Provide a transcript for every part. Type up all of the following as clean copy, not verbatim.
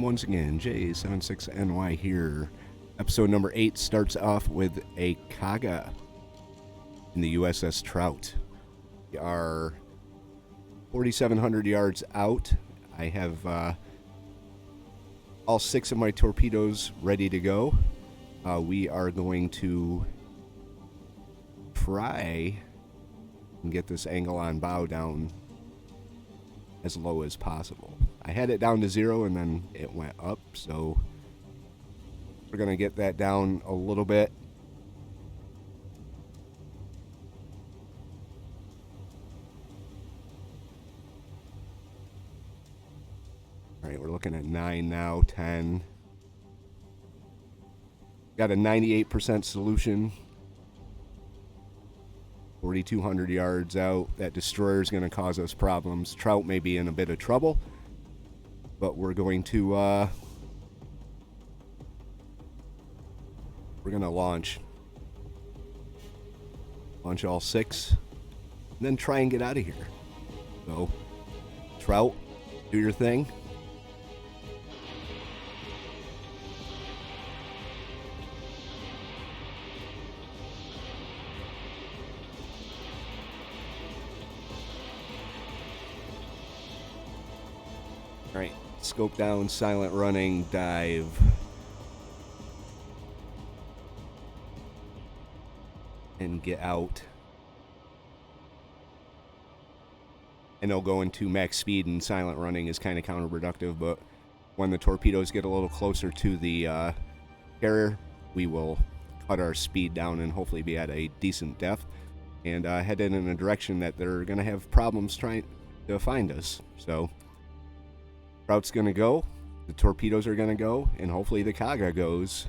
once again, J76NY here. Episode number 8 starts off with a Kaga in the USS Trout. We are 4,700 yards out. I have all 6 of my torpedoes ready to go. We are going to try and get this angle on bow down as low as possible. I had it down to 0 and then it went up, so we're going to get that down a little bit. All right, we're looking at 9 now, 10. Got a 98% solution. 4,200 yards out. That destroyer is going to cause us problems. Trout may be in a bit of trouble, but we're going to launch all 6 and then try and get out of here. So Trout, do your thing. All right, scope down, silent running, dive. And get out. I know going to max speed and silent running is kind of counterproductive, but when the torpedoes get a little closer to the carrier, we will cut our speed down and hopefully be at a decent depth and head in a direction that they're going to have problems trying to find us. So Trout's going to go, the torpedoes are going to go, and hopefully the Kaga goes.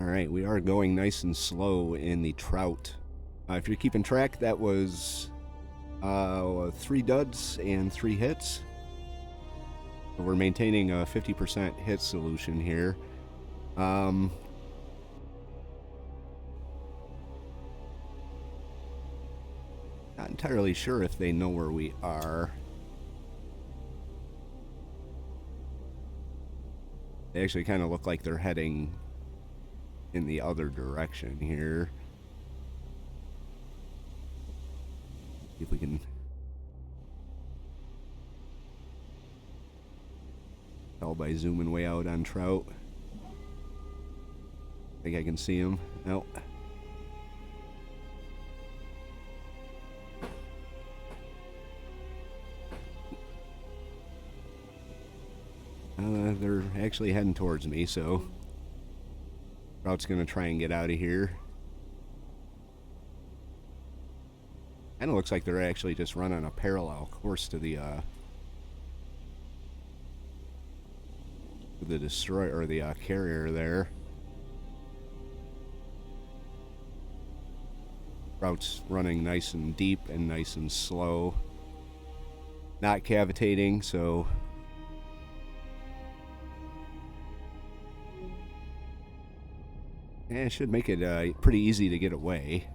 All right, we are going nice and slow in the Trout. If you're keeping track, that was 3 duds and 3 hits. So we're maintaining a 50% hit solution here. Not entirely sure if they know where we are. They actually kind of look like they're heading in the other direction here. See if we can tell by zooming way out on Trout. I think I can see him. No. They're actually heading towards me, so Trout's gonna try and get out of here. Kind of looks like they're actually just running a parallel course to the destroyer or the carrier there. Trout's running nice and deep and nice and slow, not cavitating, so yeah, it should make it pretty easy to get away.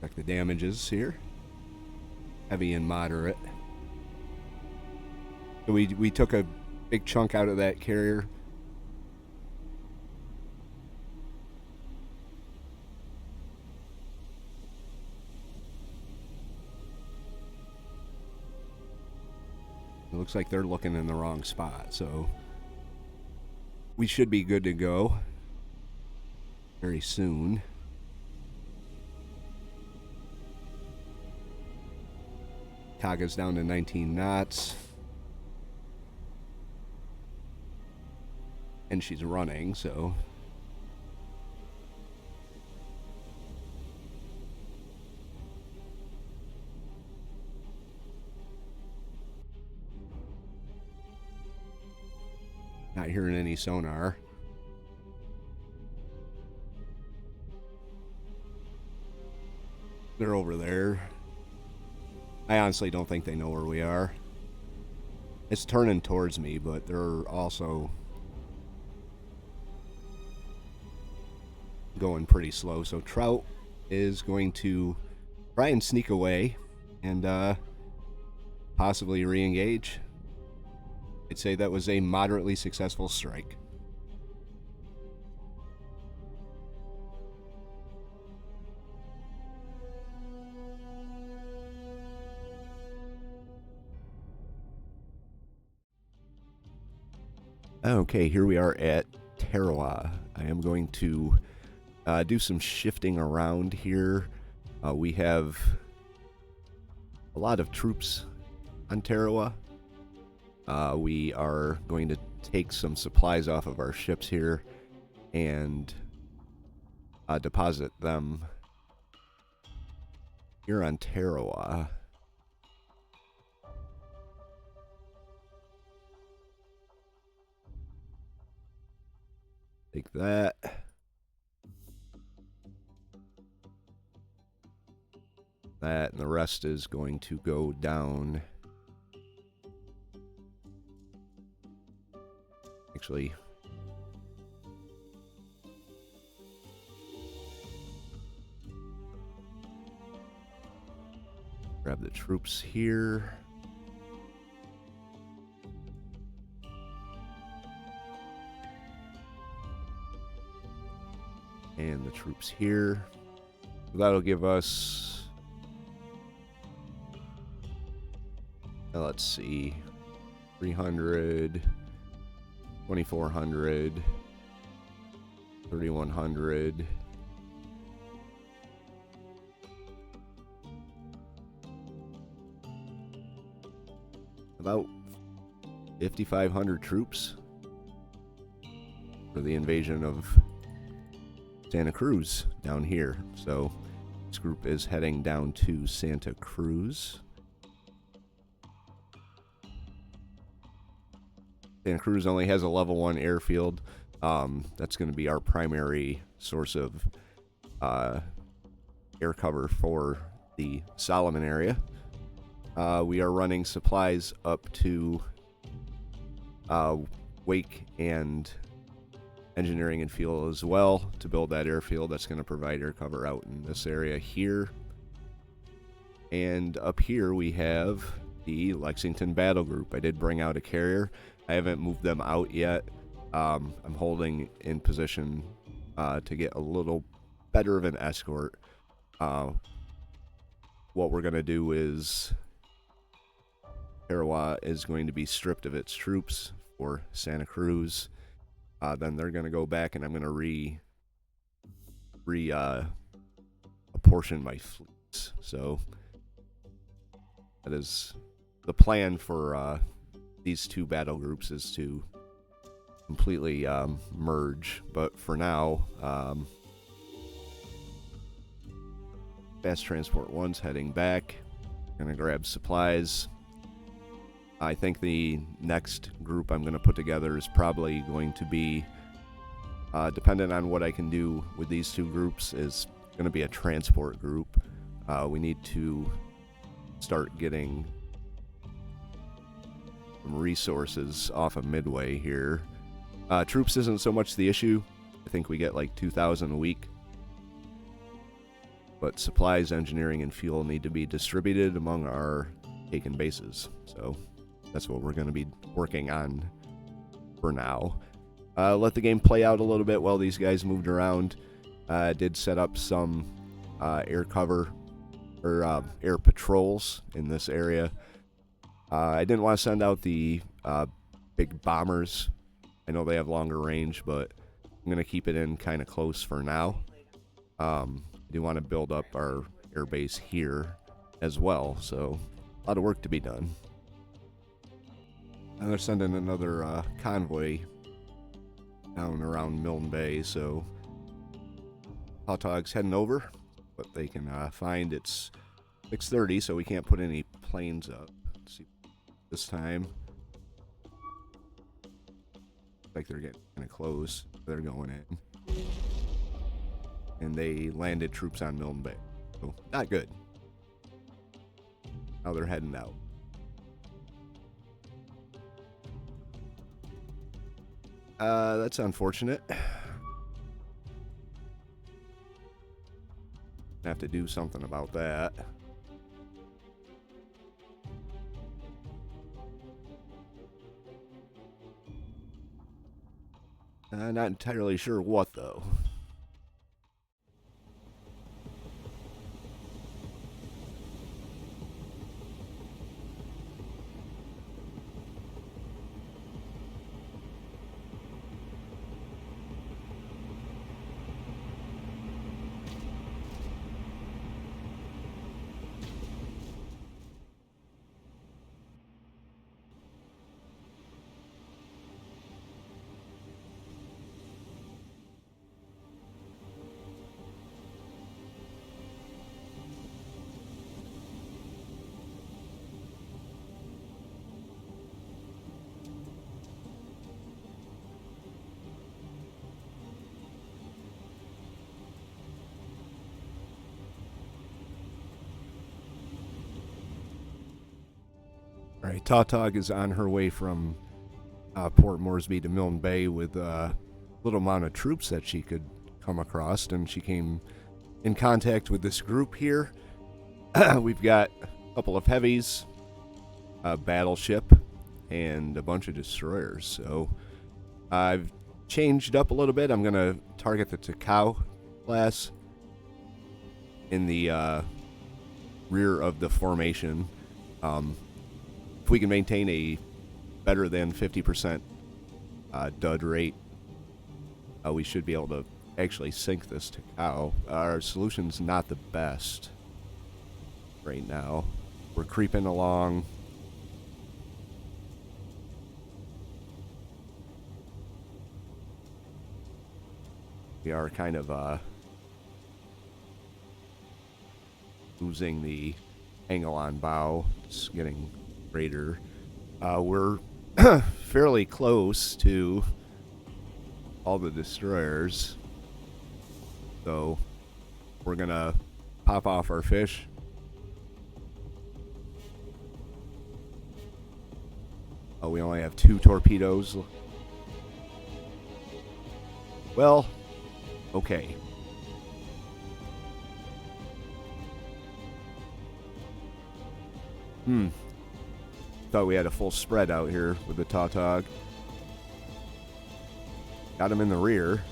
Check the damages here. Heavy and moderate. So we took a big chunk out of that carrier. It looks like they're looking in the wrong spot, so we should be good to go very soon. Kaga's down to 19 knots. And she's running, so not hearing any sonar. They're over there. I honestly don't think they know where we are. It's turning towards me, but they're also going pretty slow. So Trout is going to try and sneak away and possibly re-engage. I'd say that was a moderately successful strike. Okay, here we are at Tarawa. I am going to do some shifting around here. We have a lot of troops on Tarawa. We are going to take some supplies off of our ships here and deposit them here on Tarawa. Take that. That, and the rest is going to go down. Actually, grab the troops here. And the troops here. That'll give us, let's see, 300, 2,400, 3,100. About 5,500 troops for the invasion of Santa Cruz down here. So this group is heading down to Santa Cruz. Santa Cruz only has a level 1 airfield. That's going to be our primary source of air cover for the Solomon area. We are running supplies up to Wake and Engineering and Fuel as well to build that airfield. That's going to provide air cover out in this area here. And up here we have the Lexington Battle Group. I did bring out a carrier. I haven't moved them out yet. I'm holding in position to get a little better of an escort. What we're going to do is Tarawa is going to be stripped of its troops for Santa Cruz. Then they're going to go back, and I'm going to apportion my fleets. So that is the plan for these two battle groups, is to completely merge. But for now, Fast Transport 1's heading back. Going to grab supplies. I think the next group I'm going to put together is probably going to be, dependent on what I can do with these two groups, is going to be a transport group. We need to start getting some resources off of Midway here. Troops isn't so much the issue. I think we get like 2,000 a week. but supplies, engineering, and fuel need to be distributed among our taken bases. So that's what we're going to be working on for now. Let the game play out a little bit while these guys moved around. Did set up some air cover or air patrols in this area. I didn't want to send out the big bombers. I know they have longer range, but I'm going to keep it in kind of close for now. I do want to build up our air base here as well, so a lot of work to be done. And they're sending another convoy down around Milne Bay, so Tautog's heading over, but they can find it's 6:30, so we can't put any planes up. Let's see this time. Like they're getting kind of close. They're going in. And they landed troops on Milne Bay. So, not good. Now they're heading out. That's unfortunate. Have to do something about that. Not entirely sure what, though. All right, Tautog is on her way from Port Moresby to Milne Bay with a little amount of troops that she could come across, and she came in contact with this group here. We've got a couple of heavies, a battleship, and a bunch of destroyers. So I've changed up a little bit. I'm going to target the Kaga class in the rear of the formation. If we can maintain a better than 50% dud rate, we should be able to actually sink this Kaga. Our solution's not the best right now. We're creeping along. We are kind of losing the angle on bow. It's getting greater. We're fairly close to all the destroyers, so we're gonna pop off our fish. Oh, we only have 2 torpedoes. Well, okay. Thought we had a full spread out here with the Tautog. Got him in the rear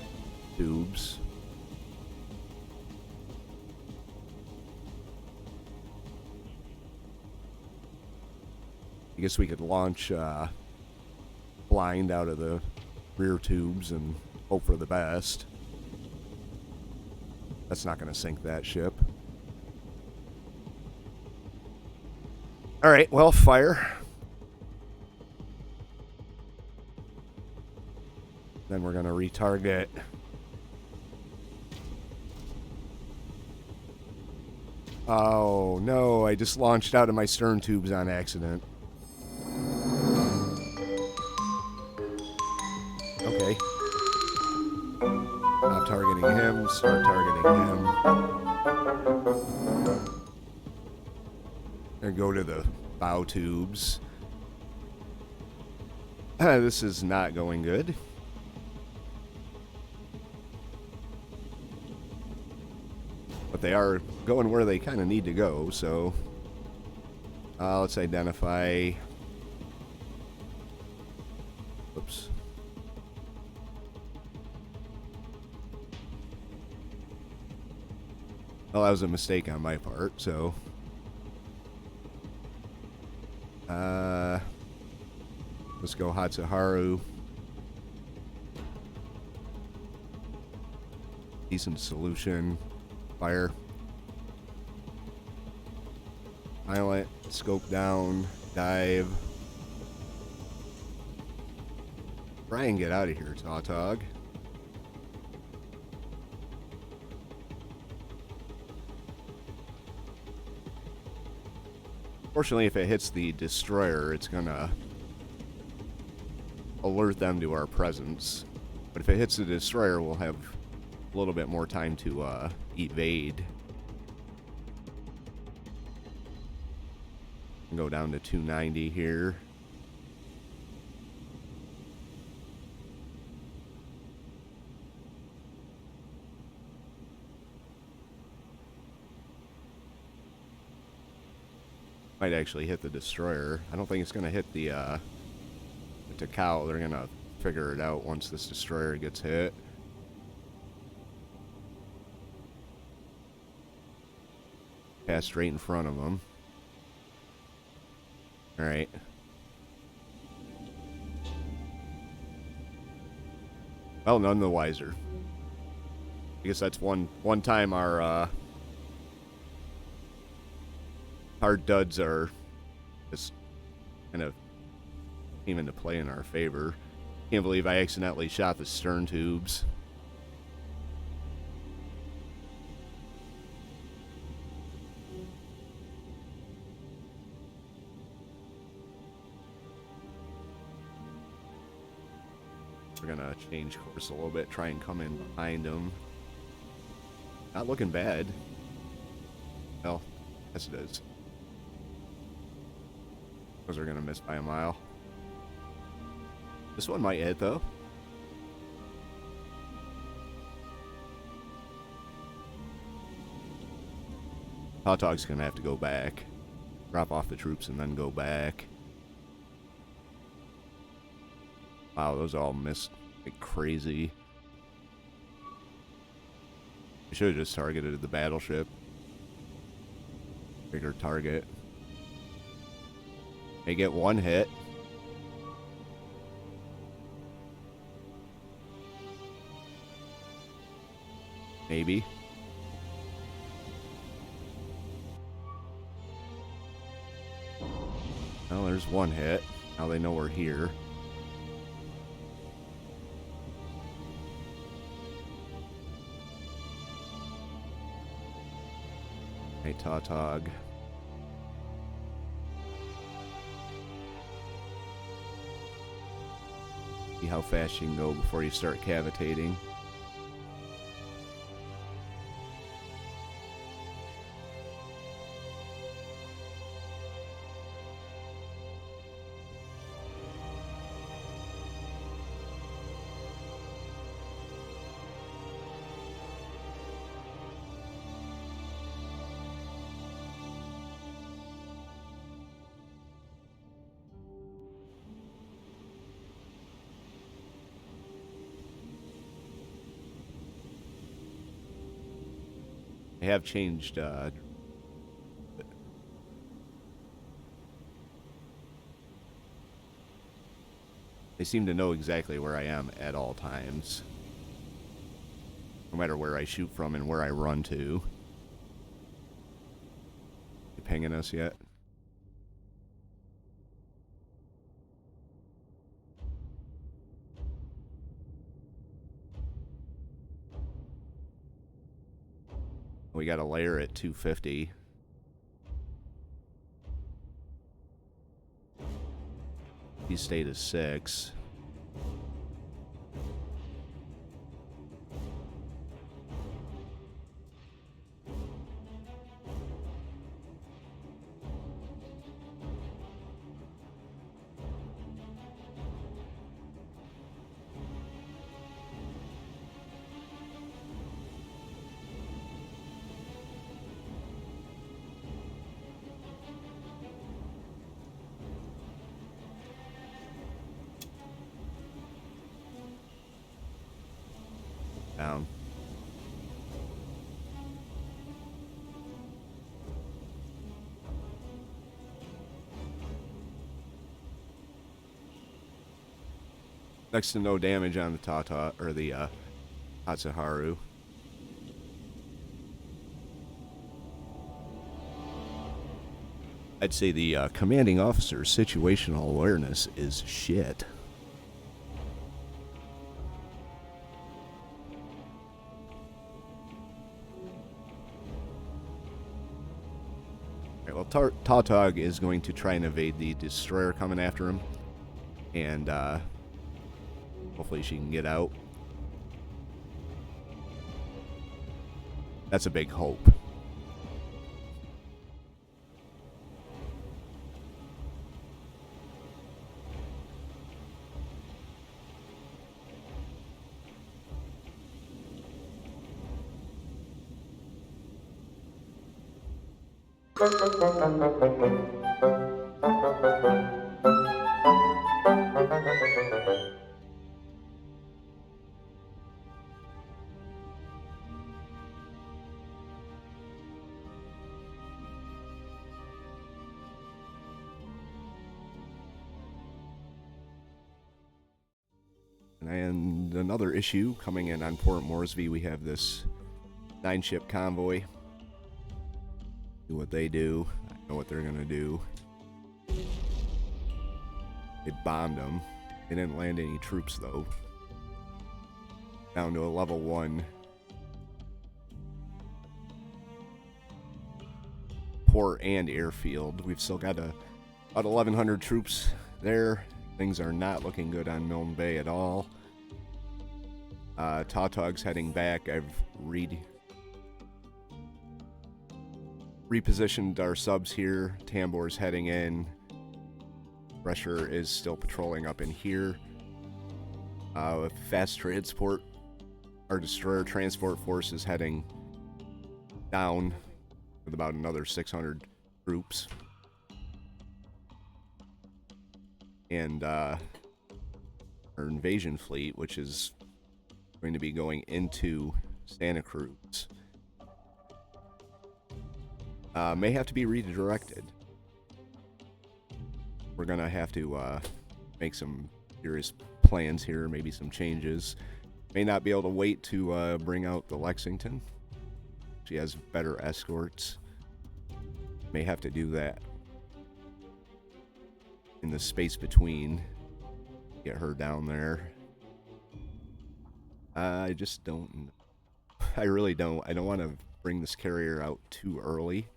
tubes. I guess we could launch blind out of the rear tubes and hope for the best. That's not going to sink that ship. All right, well, fire. Then we're going to retarget. Oh, no, I just launched out of my stern tubes on accident. Okay. Not targeting him, start targeting him. And go to the bow tubes. This is not going good. But they are going where they kind of need to go, so let's identify. Oops. Well, that was a mistake on my part, so let's go Hatsuharu. Decent solution. Fire. Pilot. Scope down. Dive. Try and get out of here, Tautog. Fortunately, if it hits the destroyer, it's gonna alert them to our presence. But if it hits the destroyer, we'll have a little bit more time to evade. Go down to 290 here. Might actually hit the destroyer. I don't think it's going to hit the Takao. They're going to figure it out once this destroyer gets hit. Pass straight in front of them. Alright. Well, none the wiser. I guess that's one time our duds are just kind of came into play in our favor. Can't believe I accidentally shot the stern tubes. We're gonna change course a little bit, try and come in behind them. Not looking bad. Well, yes it is. Those are gonna miss by a mile. This one might hit though. Tautog's gonna have to go back. Drop off the troops and then go back. Wow, those all missed like crazy. We should have just targeted the battleship. Bigger target. May get one hit. Maybe. Well, there's one hit. Now they know we're here. Hey, Tautog. See how fast you can go before you start cavitating. They have changed they seem to know exactly where I am at all times. No matter where I shoot from and where I run to. You pinging us yet? We got a layer at 250. He stayed at 6. down. Next to no damage on the Tata or the Hatsuharu. I'd say the commanding officer's situational awareness is shit. Right, well, Tautog is going to try and evade the destroyer coming after him, and hopefully she can get out. That's a big hope. And another issue coming in on Port Moresby, we have this 9-ship convoy. Do what they do. I know what they're going to do. They bombed them. They didn't land any troops, though. Down to a level 1. Port and airfield. We've still got about 1,100 troops there. Things are not looking good on Milne Bay at all. Tautog's heading back. I've repositioned our subs here. Tambor's heading in. Thresher is still patrolling up in here. Fast transport. Our destroyer transport force is heading down with about another 600 troops. And our invasion fleet, which is going to be going into Santa Cruz, may have to be redirected. We're gonna have to make some serious plans here, maybe some changes. May not be able to wait to bring out the Lexington. She has better escorts. May have to do that in the space between. Get her down there. I just don't know. I really don't. I don't want to bring this carrier out too early.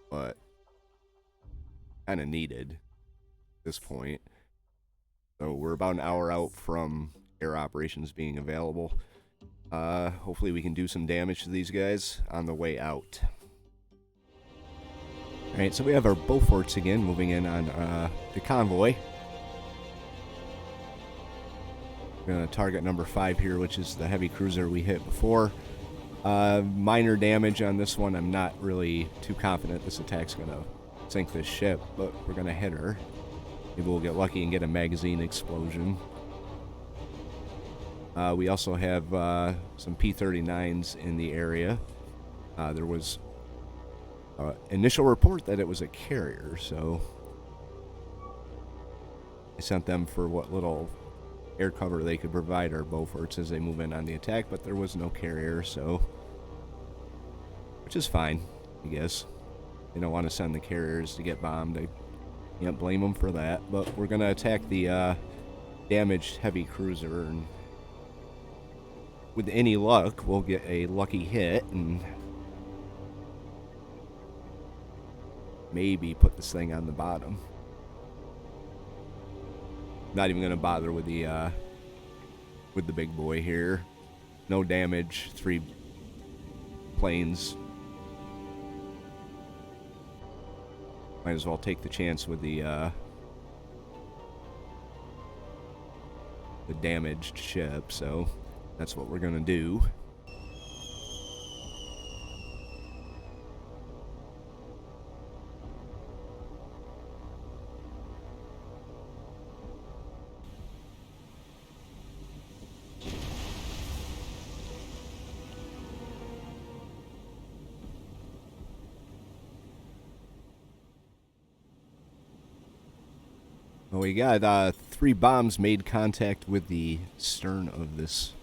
But kind of needed at this point. So we're about an hour out from air operations being available. Hopefully we can do some damage to these guys on the way out. Alright, so we have our Beauforts again moving in on the convoy. We're going to target number 5 here, which is the heavy cruiser we hit before. Minor damage on this one. I'm not really too confident this attack's going to sink this ship, but we're going to hit her. Maybe we'll get lucky and get a magazine explosion. We also have some P-39s in the area. There was initial report that it was a carrier, so I sent them for what little air cover they could provide our Beauforts as they move in on the attack, but there was no carrier, so which is fine, I guess. They don't want to send the carriers to get bombed. I can't blame them for that, but we're going to attack the damaged heavy cruiser, and with any luck, we'll get a lucky hit and maybe put this thing on the bottom. Not even going to bother with the big boy here. No damage. 3 planes. Might as well take the chance with the damaged ship. So that's what we're going to do. Well, we got 3 bombs made contact with the stern of this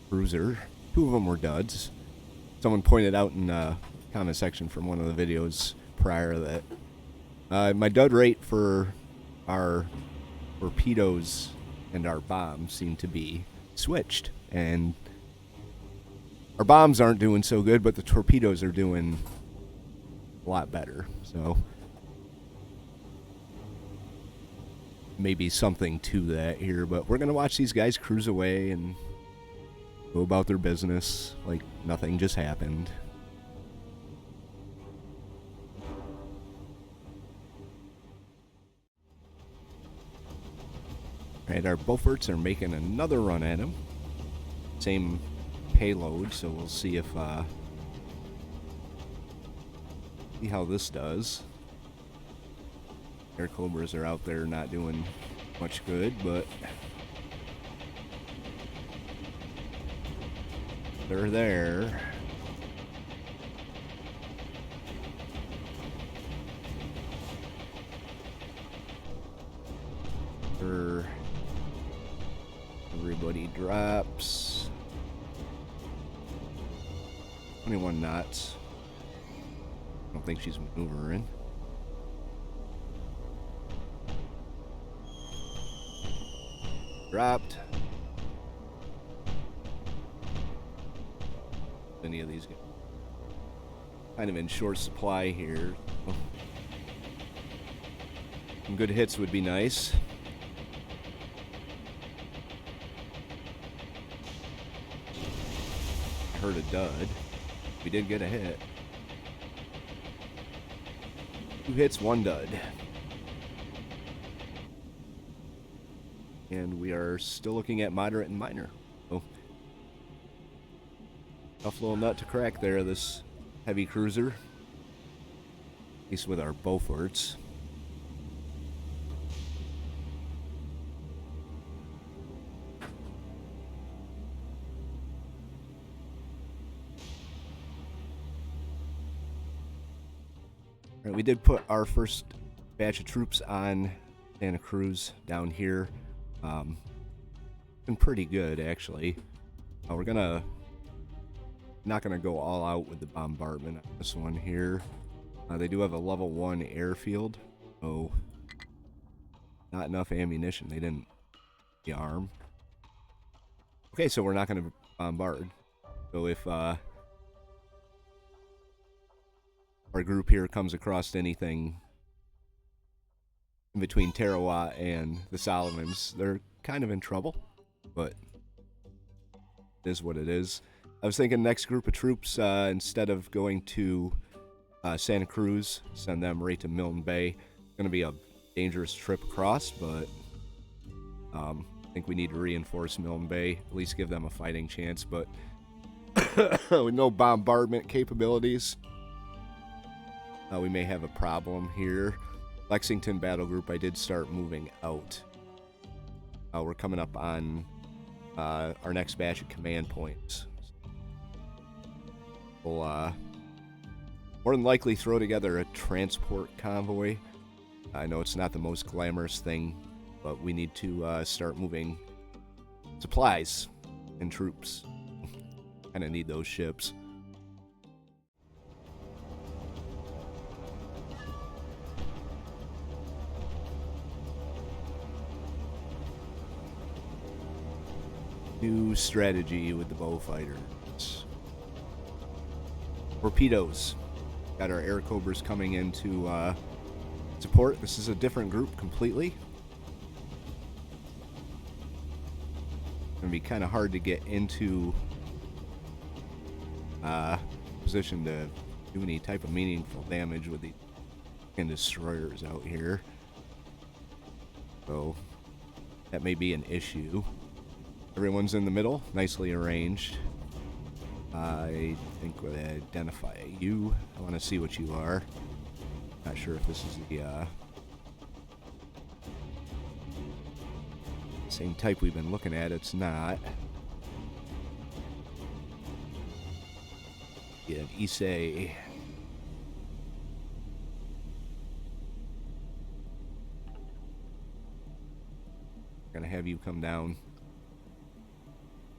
cruiser. 2 of them were duds. Someone pointed out in the comment section from one of the videos prior that my dud rate for our torpedoes and our bombs seem to be switched, and our bombs aren't doing so good, but the torpedoes are doing a lot better. So maybe something to that here, but we're gonna watch these guys cruise away and go about their business like nothing just happened. Alright, our Beauforts are making another run at him. Same payload, so we'll see if see how this does. Air Cobras are out there not doing much good, but they're there. Everybody drops 21 knots. I don't think she's maneuvering. Dropped. Any of these kind of in short supply here. Some good hits would be nice. Heard a dud. We did get a hit. 2 hits, 1 dud. And we are still looking at moderate and minor. So, tough little nut to crack there, this heavy cruiser. At least with our Beauforts. Right, we did put our first batch of troops on Santa Cruz down here. Been pretty good, actually. We're not gonna go all out with the bombardment on this one here. They do have a level 1 airfield, so not enough ammunition. They didn't arm. Okay, so we're not gonna bombard. So if our group here comes across anything in between Tarawa and the Solomons, they're kind of in trouble, but it is what it is. I was thinking next group of troops, instead of going to Santa Cruz, send them right to Milne Bay. It's going to be a dangerous trip across, but I think we need to reinforce Milne Bay, at least give them a fighting chance, but with no bombardment capabilities, we may have a problem here. Lexington Battle Group, I did start moving out. We're coming up on our next batch of command points. We'll more than likely throw together a transport convoy. I know it's not the most glamorous thing, but we need to start moving supplies and troops. Kind of need those ships. New strategy with the Beaufighters. Torpedoes. Got our Air Cobras coming in to support. This is a different group completely. Gonna be kind of hard to get into position to do any type of meaningful damage with the destroyers out here. So that may be an issue. Everyone's in the middle, nicely arranged. I think we'll identify you. I want to see what you are. Not sure if this is the same type we've been looking at. It's not. Yeah, an Issei. have you come down.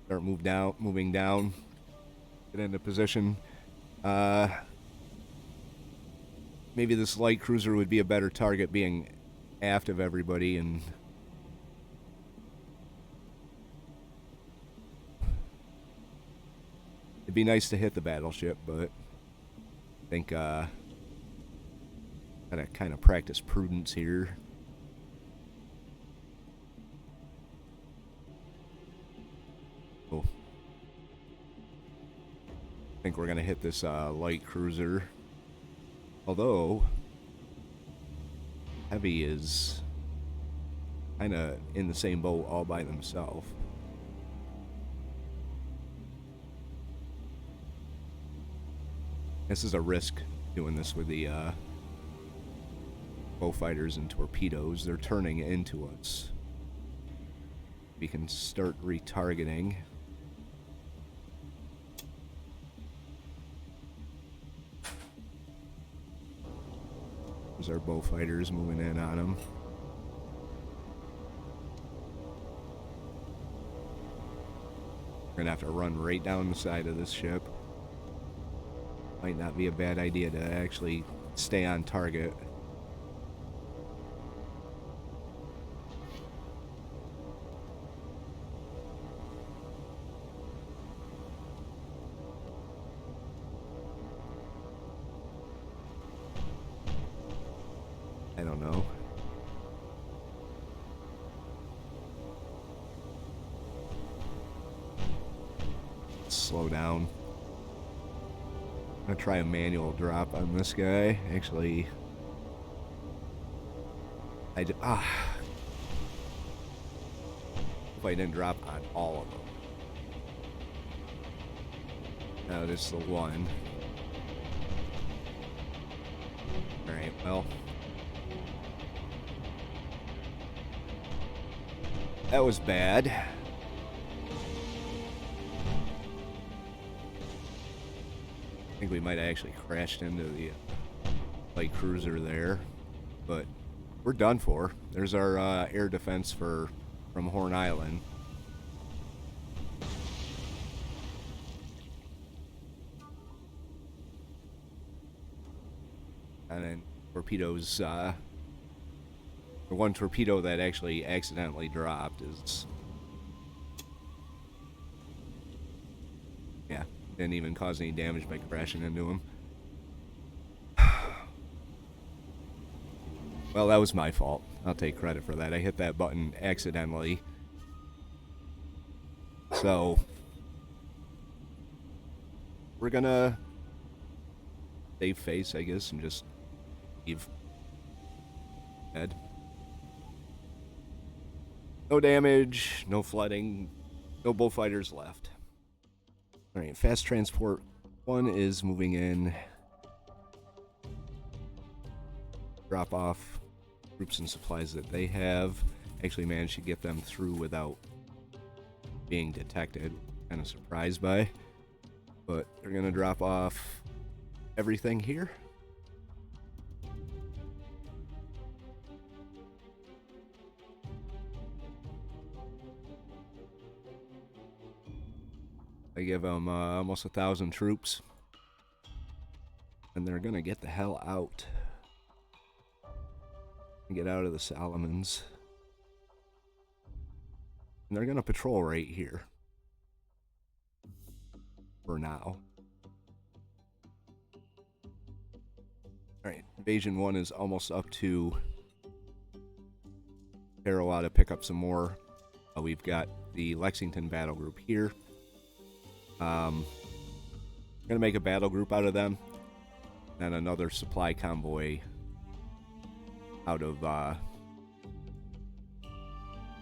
Start moving down. Get into position. Maybe this light cruiser would be a better target being aft of everybody, and it'd be nice to hit the battleship, but I think gotta kind of practice prudence here. Oh. I think we're gonna hit this light cruiser. Although heavy is kind of in the same boat all by themselves. This is a risk doing this with the bow fighters and torpedoes. They're turning into us. We can start retargeting. There's our bow fighters moving in on them. We're gonna have to run right down the side of this ship. Might not be a bad idea to actually stay on target. I don't know. Slow down. I'm gonna try a manual drop on this guy. Actually, hope I didn't drop on all of them. No, this is the one. Alright, well. That was bad. I think we might have actually crashed into the light cruiser there, but we're done for. There's our air defense from Horn Island. And then torpedoes, the one torpedo that actually accidentally dropped is, yeah, didn't even cause any damage by crashing into him. Well, that was my fault. I'll take credit for that. I hit that button accidentally. So, we're gonna save face, I guess, and just leave. Dead. No damage, no flooding, no bullfighters left. Alright, fast transport 1 is moving in. Drop off groups and supplies that they have. Actually managed to get them through without being detected. Kind of surprised by. But they're going to drop off everything here. I give them almost 1,000 troops. And they're going to get the hell out. And get out of the Solomons. And they're going to patrol right here. For now. Alright, Invasion 1 is almost up to Tarawa to pick up some more. We've got the Lexington Battle Group here. I'm gonna make a battle group out of them, and another supply convoy out of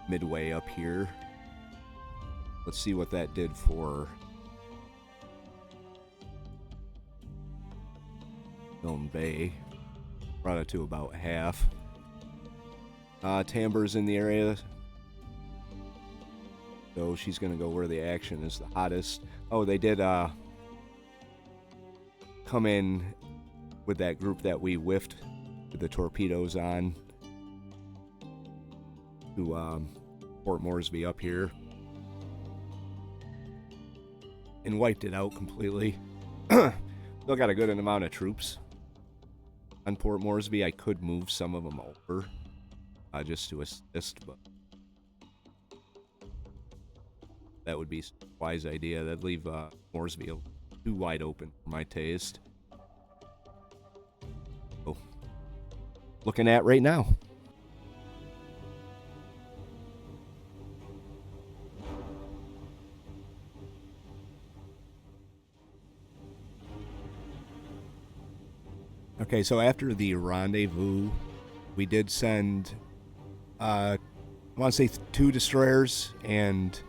Midway up here. Let's see what that did for Milne Bay. Brought it to about half. Tamber's in the area, so she's gonna go where the action is the hottest. Oh, they did come in with that group that we whiffed with the torpedoes on to Port Moresby up here and wiped it out completely. Still got a good amount of troops on Port Moresby. I could move some of them over just to assist, but that would be a wise idea. That'd leave Moresby too wide open for my taste. So, looking at right now. Okay, so after the rendezvous, we did send, I want to say 2 destroyers and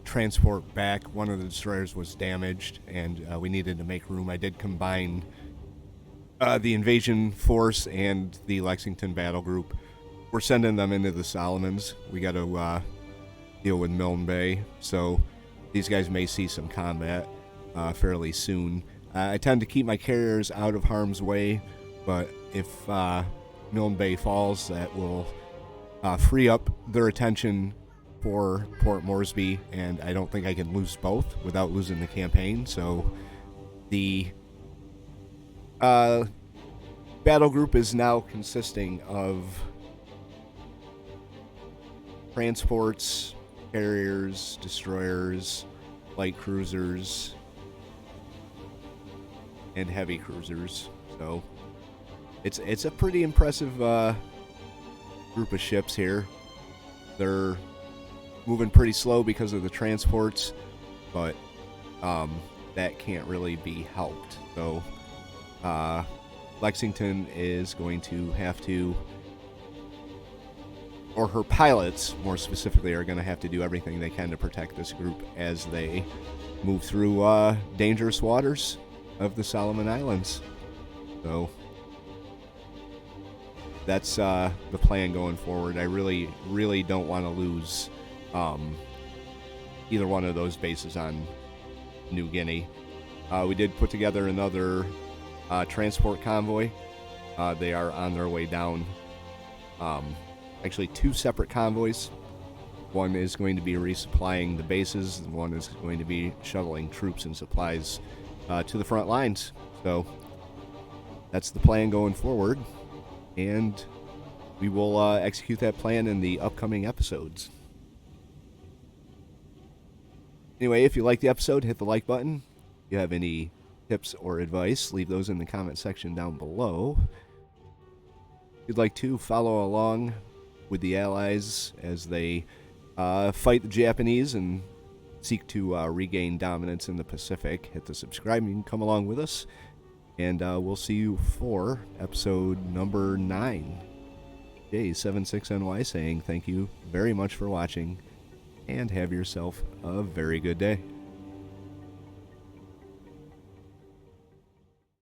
transport back. One of the destroyers was damaged, and we needed to make room. I did combine the invasion force and the Lexington Battle Group. We're sending them into the Solomons. We got to deal with Milne Bay, so these guys may see some combat fairly soon. I tend to keep my carriers out of harm's way, but if Milne Bay falls, that will free up their attention for Port Moresby, and I don't think I can lose both without losing the campaign. So the battle group is now consisting of transports, carriers, destroyers, light cruisers, and heavy cruisers. So it's a pretty impressive group of ships here. They're moving pretty slow because of the transports, but that can't really be helped. So Lexington is going to have to, or her pilots more specifically, are going to have to do everything they can to protect this group as they move through dangerous waters of the Solomon Islands. So that's the plan going forward. I really don't want to lose either one of those bases on New Guinea. We did put together another transport convoy. They are on their way down. Actually, 2 separate convoys. One is going to be resupplying the bases, and one is going to be shuttling troops and supplies to the front lines. So that's the plan going forward, and we will execute that plan in the upcoming episodes. Anyway, if you like the episode, hit the like button. If you have any tips or advice, leave those in the comment section down below. If you'd like to follow along with the Allies as they fight the Japanese and seek to regain dominance in the Pacific, hit the subscribe. You can come along with us, and we'll see you for episode number 9. J76NY saying thank you very much for watching, and have yourself a very good day.